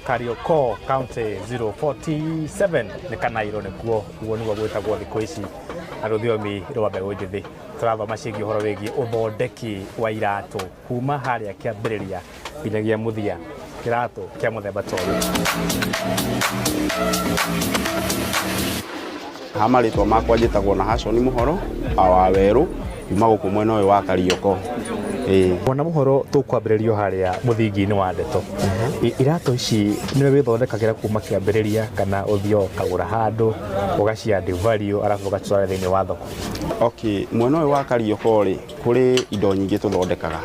Karioko County 047 nĩ Kanairo nĩkuo guo nĩguo gwĩtagwo thikũ ici na rũthiomi rwa mbeũ njĩthĩ. Tũrathoma ciĩgiĩ ũhoro wĩgiĩ ũthondeki wa iratũ kuma harĩa kĩambĩrĩria nginyagia mũthia, kĩratũ kĩa mũthemba ta ũyũ. Marĩtwa makwa njĩtagwo Nahashoni Mũhoro wa Werũ kuma gũkũ mwena ũyũ wa Karioko. Mwana Mũhoro, tũkwambĩrĩrio harĩa mũthingi-inĩ wa ndeto. Iratũ ici nĩwe wĩthondekagĩra kuma kĩambĩrĩria kana ũthiĩ ũkagũra handũ ũgaciadd value arabu ũgatwara thĩinĩ wa thoko? Mwena ũyũ wa Karioko rĩ, kũrĩ indo nyingĩ tũthondekaga.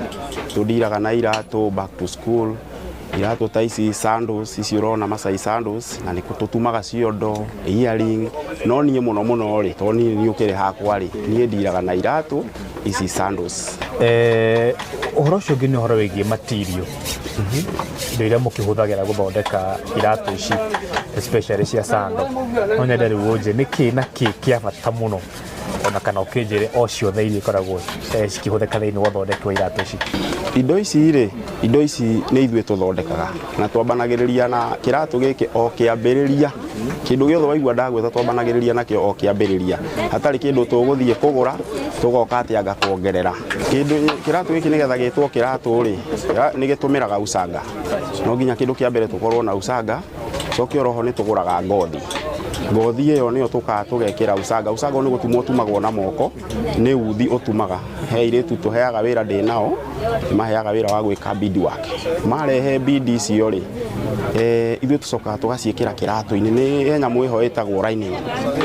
Tũndiraga na iratũ back to school, iratũ ta ici sandals, ici ũrona Masai sandals, na nĩkuo tũtumaga ciondo, earring, no niĩ mũno mũno rĩ, tondũ niĩ ũkĩrĩ hakwa rĩ, niĩ ndiraga na iratũ ici sandals. Ũhoro ũcio ũngĩ nĩ ũhoro wĩgiĩ material, indo iria mũkĩhũthagĩra gũthondeka iratũ ici especially cia sandal. No nyende rĩu ũnjĩre nĩkĩ na kĩ kĩa bata mũno ona kana ũkĩnjĩre o ciothe iria ikoragwo cikĩhũthĩka thĩinĩ wa ũthondeki wa iratũ ici? Indo ici rĩ, indo ici nĩ ithuĩ tũthondekaga na twambanagĩrĩria na kĩratũ gĩkĩ o kĩambĩrĩria. Kĩndũ gĩothe waigua ndagwĩta twambanagĩrĩria nakĩo o kĩambĩrĩria. Hatarĩ kĩndũ tũgũthiĩ kũgũra tũgoka atĩ anga kuongerera. Kĩratũ gĩkĩ nĩgetha gĩtwo kĩratũ rĩ, nĩ gĩtũmĩraga ucanga. No nginya kĩndũ kĩa mbere tũkorwo na ucanga, coke oroho nĩ tũgũraga ngothi. Ngothi ĩyo nĩyo tũkaga tũgekĩra ucanga. Ucanga nĩ gũtumwo ũtumagwo na moko, nĩ uthi ũtumaga. He airĩtu tũheaga wĩra ndĩ nao, nĩmaheaga wĩra wa gwĩka beadwork. Marehe bead icio rĩ, ithuĩ tũcokaga tũgaciĩkĩra kĩratũ-inĩ. Nĩ nyamũ ĩho ĩtagwo lining.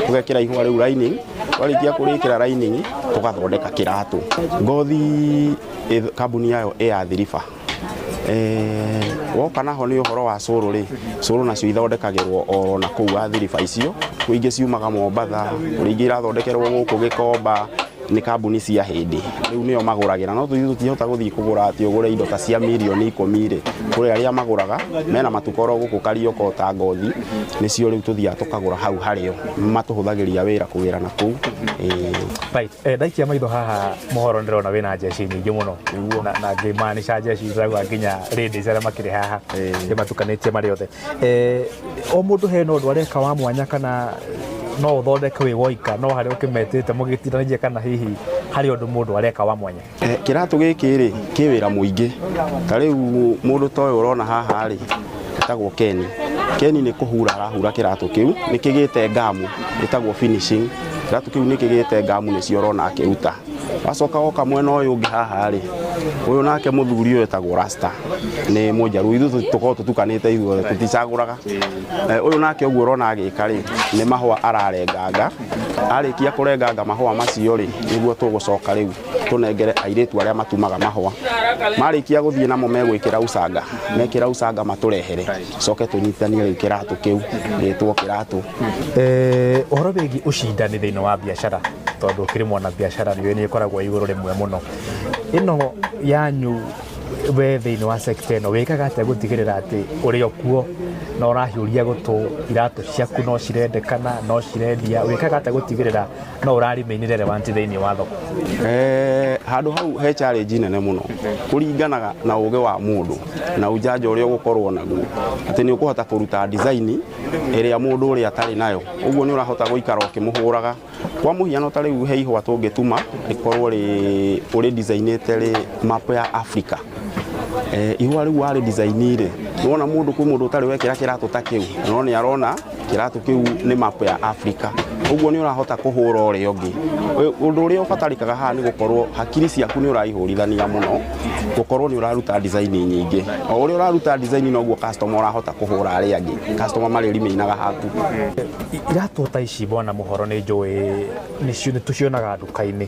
Tũgekĩra ihũa rĩu lining, twarĩkia kũrĩkĩra lining tũgathondeka kĩratũ. Ngothi kambuni yayo ya Thiriba. Woka naho nĩ ũhoro wa cũrũ rĩ, cũrũ nacio ithondekagĩrwo oro na kũu wa Thiriba icio. Kwĩ ingĩ ciumaga Mombatha, kũrĩ ingĩ irathondekerwo gũkũ Gĩkomba, nĩ kambuni cia hĩndĩ. Rĩu nĩo magũragĩra, no tũtihota gũthiĩ kũgũra atĩ ũgũre indo ta cia mirioni 10 rĩ. Kũrĩ arĩa magũraga mena matukoro gũkũ Karioko ta ngothi, nĩcio rĩu tũthiaga tũkagũra hau harĩo, matũhũthagĩria wĩra kũgĩra na kũu. Ndaikia maitho haha Mũhoro ndĩrona wĩna njeci nyingĩ mũno na ngĩmaanisha njeci irauga nginya ladies arĩa makĩrĩ haha matukanĩtie marĩ othe. O mũndũ hena ũndũ areka wa mwanya kana no ũthondeke wĩ woika, no harĩa ũkĩmetĩte mũgĩtiranĩrie kana hihi harĩ ũndũ mũndũ areka wa mwanya? Kĩratũ gĩkĩ rĩ, kĩ wĩra mũingĩ. Ta rĩu mũndũ ta ũyũ ũrona haha rĩ, etagwo Ken. Ken nĩ kũhura arahura kĩratũ kĩu, nĩ kĩgĩte ngamu, etagwo finishing. Kĩratũ kĩu nĩ kĩgĩte ngamu, nĩcio ũrona akĩruta. Wacoka woka mwena ũyũ ũngĩ haha rĩ, ũyũ nake mũthuri ũyũ etagwo Rasta, nĩ Mũnjaruo. Ithuĩ tũkorwo tũtukanĩte ithuothe, tũticagũraga. Ũyũ nake ũguo ũrona agĩka rĩ, nĩ mahũa ararenganga. Arĩkia kũrenganga mahũa macio rĩ, nĩguo tũgũcoka rĩu tũnengere airĩtu arĩa matumaga mahũa. Marĩkia gũthiĩ namo megwĩkĩra ucanga, mekĩra ucanga matũrehere, coke tũnyitithanie rĩu kĩratũ kĩu gĩtwo kĩratũ. Ũhoro wĩgiĩ ũcindani thĩinĩ wa biacara, tondũ ũkĩrĩ mwana biacara nĩ ĩkoragwo igũrũ rĩmwe mũno. Ĩno yanyu we thĩinĩ wa sector ĩno wĩkaga atĩa gũtigĩrĩra atĩ ũrĩ o kuo na ũrahiũria gũtũ iratũ ciaku no cirendekana, no cirendia? Wĩkaga atĩa gũtigĩrĩra no ũraremain relevant thĩinĩ wa thoko? Handũ hau he challenge nene mũno, kũringanaga na ũũgĩ wa mũndũ na ũjanja ũrĩa ũgũkorwo naguo. Atĩ nĩ ũkũhota kũruta design ĩrĩa mũndũ ũrĩa atarĩ nayo, ũguo nĩ ũrahota gũikara ũkĩmũhũraga. Kwa mũhiano ta rĩu he ihũa tũngĩtuma rĩkorwo ũrĩ designĩte rĩ map ya Africa. Ihũa rĩu warĩ design rĩ, nĩwona mũndũ kwĩ mũndũ ũtarĩ wekĩra kĩratũ ta kĩu, no nĩ arona kĩratũ kĩu nĩ map ya Africa. Ũguo nĩ ũrahota kũhũra ũrĩa ũngĩ. Ũndũ ũrĩa ũbatarĩkaga haha nĩ gũkorwo hakiri ciaku nĩ ũraihũrithania mũno, gũkorwo nĩ ũraruta design nyingĩ. O ũrĩa ũraruta design noguo customer ũrahota kũhũra arĩa angĩ. Customer marĩ rimeinaga haku. Iratũ ta ici Bwana Mũhoro nĩ njũĩ nĩ tũcionaga nduka-inĩ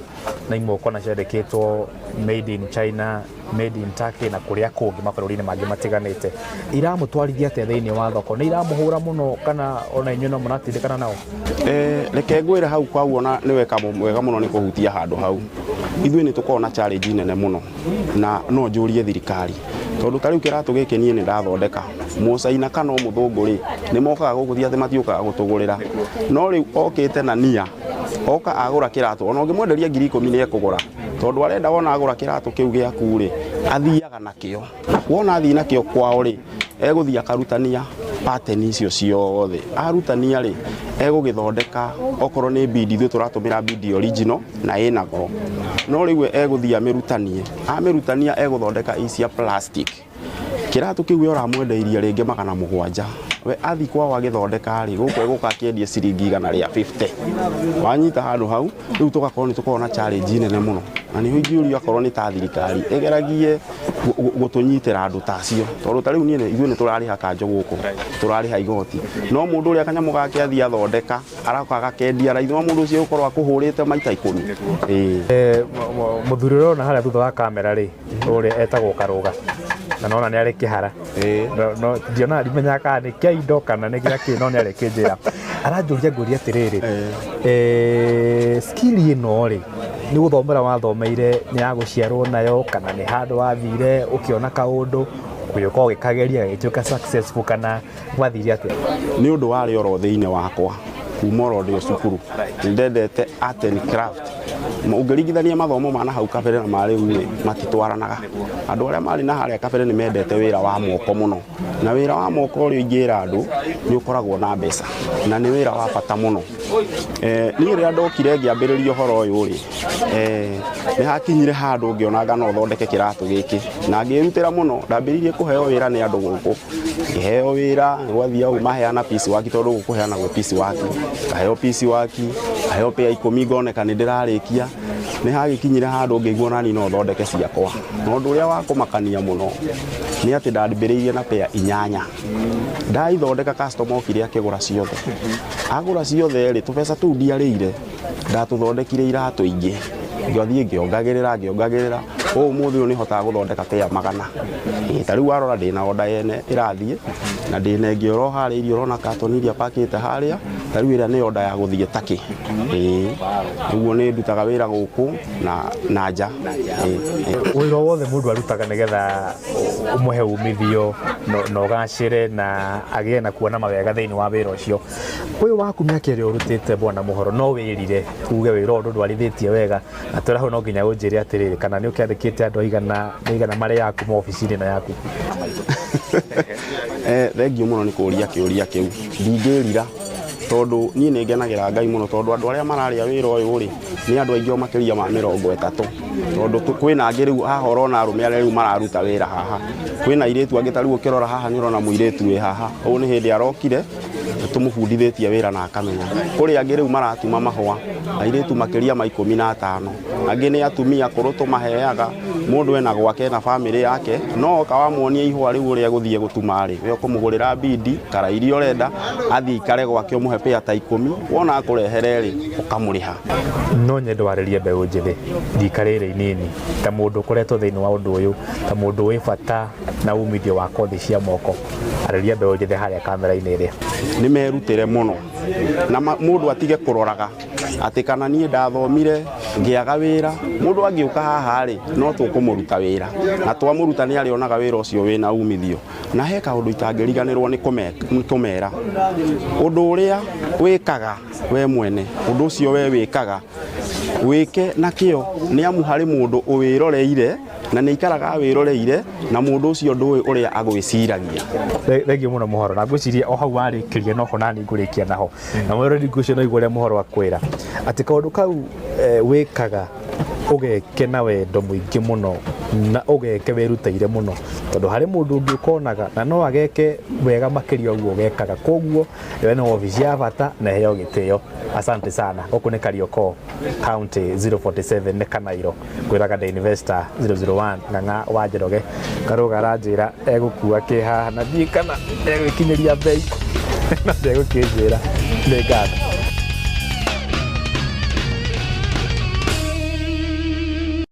na imwe ũkona ciandĩkĩtwo made in China, made in Turkey na kũrĩa kũngĩ mabũrũri-inĩ mangĩ matiganĩte. Iramũtwarithia atĩa thĩinĩ wa thoko? Nĩ iramũhũra mũno kana ona inyuĩ no mũratindĩkana nao? Reke ngwĩre hau kwauona nĩ weka mwega mũno nĩ kũhutia handũ hau. Ithuĩ nĩ tũkorwo na challenge nene mũno na no njũrie thirikari, tondũ ta rĩu kĩratũ gĩkĩ niĩ nĩ ndathondeka. Mũcaina kana mũthũngũ rĩ, nĩ mokaga gũkũthia atĩ matiũkaga gũtũgũrĩra. No rĩu okĩte na nia, oka agũra kĩratũ, ona ũngĩmwenderia 10,000 nĩ ekũgũra, tondũ arenda wona agũra kĩratũ kĩu gĩaku rĩ, athiaga nakĩo. Wona athiĩ nakĩo kwao rĩ, egũthiĩ akarutania pattern icio ciothe arutania rĩ egũgĩthondeka okorwo nĩ bidi ithuĩ tũratũmĩra bidi original na ĩna goro no rĩu egũthiĩ amĩrutania egũthondeka cia plastic kĩratũ kĩu ũramwendeirie rĩngĩ 700 we athi kwao agĩthondeka rĩ gũkũ egũka akĩendie ciringi 150 wanyita handũ hau rĩu tũgakorwo nĩ tũkorwo na challenge nene mũno na nĩ ingĩũria akorwo nĩ ta thirikari ĩgeragie gũtũnyitĩra andũ tacio tondũ ta rĩu ithuĩ nĩ tũrarĩha kanjo gũkũ tũrarĩha igoti no mũndũ ũrĩa kanyamũ gake athi athondeka araũka agakendia raithi no mũndũ ũcio ũkorwo akũhũrĩte maita 10 mũthuri ũrĩa ũrona harĩa thutha wa kamera rĩ ũrĩa etagwo Karũga na nona nĩ arĩ kĩhara no ndiona ndimenyaga kana nĩ kĩa indo kana nĩ gĩake no nĩ arĩ kĩnjĩra aranjũria ngũria atĩrĩrĩ skill ĩno rĩ nĩ gũthomera wathomeire nĩ ya gũciarwo nayo kana nĩ handũ wathire ũkĩona kaũndũ ũgĩũka ũgĩkageria gĩtuĩka successful kana wathire atĩa nĩ ũndũ warĩ oro thĩinĩ wakwa kuma oro ndĩ cukuru ndendete art and craft ũngĩringithania mathomo ma na hau kabere na marĩ rĩu matitwaranaga andũ arĩa marĩ na harĩa kabere nĩ mendete wĩra wa moko mũno na wĩra wa moko ũrĩa ingĩra andũ nĩ ũkoragwo na mbeca na nĩ wĩra wa bata mũno niĩ rĩrĩa ndokire ngĩambĩrĩria ũhoro ũyũ rĩ nĩ hakinyire handũ ngĩonaga no thondeke kĩratũ gĩkĩ na ngĩrutĩra mũno ndambĩrĩirie kũheo wĩra nĩ andũ gũkũ ngĩheo wĩra gwathiĩ au maheana piece waki tondũ gũkũheanagwo piece waki ngaheo piece waki ngaheo pea 10 ngoneka nĩ ndĩrarĩkia nĩ hagĩkinyire handũ ngĩigua nani no thondeke ciakwa no ũndũ ũrĩa wa kũmakania mũno nĩ atĩ ndambĩrĩirie na pea 8 ndaithondeka customer okire akĩgũra ciothe agũra ciothe rĩ tũbeca tũu ndiarĩire ndatũthondekire iratũ ingĩ ngĩthiĩ ngĩongagĩrĩra ũmũthĩ ũyũ nĩ hotaga gũthondeka pea 100 ta rĩu warora ndĩna order yene ĩrathiĩ na ndĩna ĩngĩ oro harĩa irio ũrona katoni iria pakĩte harĩa ta rĩu ĩrĩa nĩ order ya gũthiĩ Turkey nĩguo nĩ ndutaga wĩra gũkũ na nja wĩra wothe mũndũ arutaga nĩgetha ũmũhe umithio na ũgacĩre na agĩe na kuona mawega thĩinĩ wa wĩra ũcio ũyũ waku mĩaka ĩrĩa ũrutĩte bwana Mũhoro no wĩrire uge wĩra ũndũ ndwarithĩtie wega na twĩra hau no nginya ũnjĩre atĩrĩrĩ kana nĩ ũkĩandĩkĩte andũ aigana marĩ yaku maobici-inĩ na yaku thengiũ mũno nĩ kũũria kĩũria kĩu ndingĩrira tondũ niĩ nĩ ngenagĩra Ngai mũno tondũ andũ arĩa mararĩa wĩra ũyũ rĩ nĩ andũ aingĩ makĩria ma 30 tondũ kwĩna angĩ rĩu haha ũrona arũme arĩa rĩu mararuta wĩra haha kwĩna airĩtu angĩ ta rĩu ũkĩrora haha nĩ ũrona mũirĩtu wĩ haha ũũ nĩ hĩndĩ arokire tũmũbundithĩtie wĩra na akamenya kũrĩ angĩ rĩu maratuma mahũa airĩtu makĩria ma 15 angĩ nĩ atumia kũrũ tũmaheaga mũndũ ena gwake na family yake no kawamuonia ihũa rĩu ũrĩa gũthiĩ gũtuma rĩ we ũkũmũgũrĩra bidi kara iria ũrenda athiĩ ikare gwake ũmũhe pea ta 10 wona akũrehere rĩ ũkamũrĩha no nyende warĩrie mbeũ njĩthĩ ndikarĩre inini ta mũndũ ũkoretwo thĩinĩ wa ũndũ ũyũ ta mũndũ wĩ bata na umithio wa kothi cia moko arĩria mbeũ njĩthĩ harĩa kamera-inĩ ĩrĩa nĩ merutĩre mũno na mũndũ atige kũroraga atĩ kana niĩ ndathomire ngĩaga wĩra mũndũ angĩũka haha rĩ no tũkũmũruta wĩra na twamũruta nĩ arĩonaga wĩra ũcio wĩna umithio na he kaũndũ itangĩriganĩrwo nĩ kũmera ũndũ ũrĩa wĩkaga we mwene ũndũ ũcio we wĩkaga wĩke na kĩo nĩ amu harĩ mũndũ ũwĩroreire na nĩ ikaraga wĩroreire na mũndũ ũcio ndũĩ ũrĩa agwĩciragia thengiũ mũno Mũhoro na ngwĩciria o hau warĩkĩria noho nani ngũrĩkia naho na mwĩrori ngũcio no igũa ũrĩa Mũhoro akwĩra atĩ kaũndũ kau wĩkaga ũgeke na wendo mũingĩ mũno na ũgeke wĩrutĩire mũno tondũ harĩ mũndũ ũngĩ ũkonaga na no ageke wega makĩria ũguo ũgekaga koguo we nĩ obici ya bata na heo gĩtĩo asante sana gũkũ nĩ Kariokoo county 047 nĩ Kanairo kwĩraga The Investor 001 Ng'ang'a wa Njoroge Karũga aranjĩra egũkua kĩ haha na ndiĩ kana egwĩkinyĩria mbei na ndegũkĩnjĩra nĩ ngatho